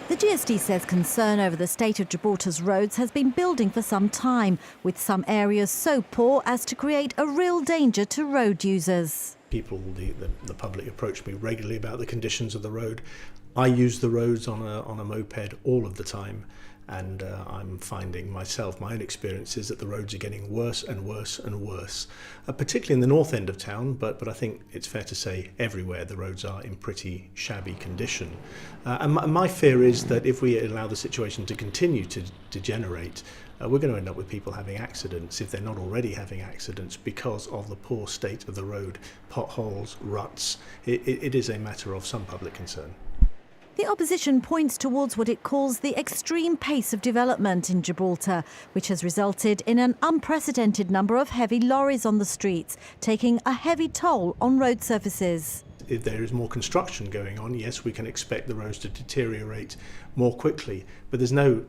The GSD says concern over the state of Gibraltar's roads has been building for some time, with some areas so poor as to create a real danger to road users. People, the public approach me regularly about the conditions of the road. I use the roads on a moped all of the time, and I'm finding myself, my own experience is that the roads are getting worse and worse and worse, particularly in the north end of town, but I think it's fair to say everywhere the roads are in pretty shabby condition. And my fear is that if we allow the situation to continue to degenerate, we're going to end up with people having accidents, if they're not already having accidents, because of the poor state of the road, potholes, ruts. It is a matter of some public concern. The opposition points towards what it calls the extreme pace of development in Gibraltar, which has resulted in an unprecedented number of heavy lorries on the streets, taking a heavy toll on road surfaces. If there is more construction going on, yes, we can expect the roads to deteriorate more quickly, but there's no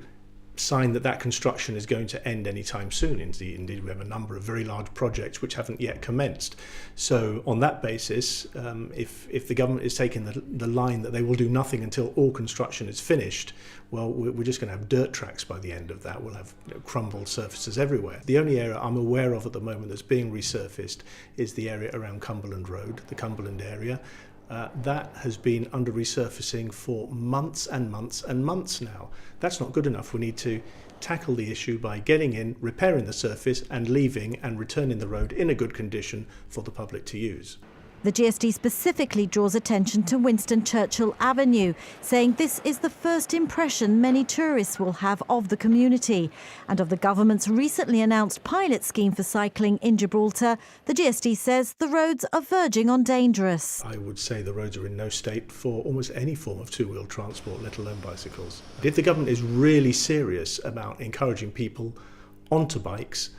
sign that that construction is going to end anytime soon. Indeed, we have a number of very large projects which haven't yet commenced. So on that basis, if the government is taking the line that they will do nothing until all construction is finished, well, we're just going to have dirt tracks by the end of that. We'll have crumbled surfaces everywhere. The only area I'm aware of at the moment that's being resurfaced is the area around Cumberland Road, the Cumberland area. That has been under resurfacing for months and months and months now. That's not good enough. We need to tackle the issue by getting in, repairing the surface and leaving and returning the road in a good condition for the public to use. The GSD specifically draws attention to Winston Churchill Avenue, saying this is the first impression many tourists will have of the community. And of the government's recently announced pilot scheme for cycling in Gibraltar, the GSD says the roads are verging on dangerous. I would say the roads are in no state for almost any form of two-wheel transport, let alone bicycles. If the government is really serious about encouraging people onto bikes,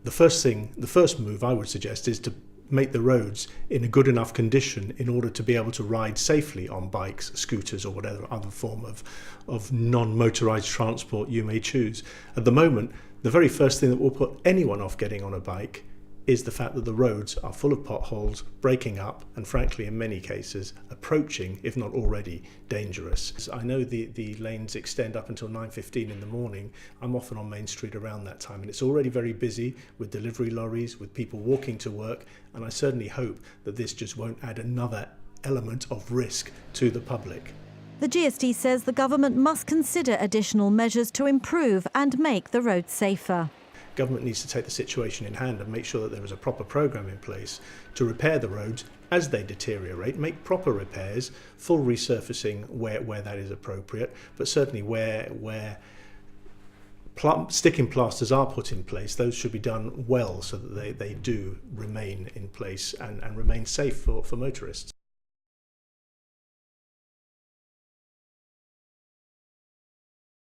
the first move I would suggest is to make the roads in a good enough condition in order to be able to ride safely on bikes, scooters or whatever other form of non-motorised transport you may choose. At the moment, the very first thing that will put anyone off getting on a bike is the fact that the roads are full of potholes, breaking up and frankly in many cases approaching, if not already, dangerous. I know the lanes extend up until 9:15 in the morning. I'm often on Main Street around that time and it's already very busy with delivery lorries, with people walking to work, and I certainly hope that this just won't add another element of risk to the public. The GSD says the government must consider additional measures to improve and make the roads safer. Government needs to take the situation in hand and make sure that there is a proper programme in place to repair the roads as they deteriorate, make proper repairs, full resurfacing where that is appropriate, but certainly where sticking plasters are put in place, those should be done well so that they do remain in place and remain safe for motorists.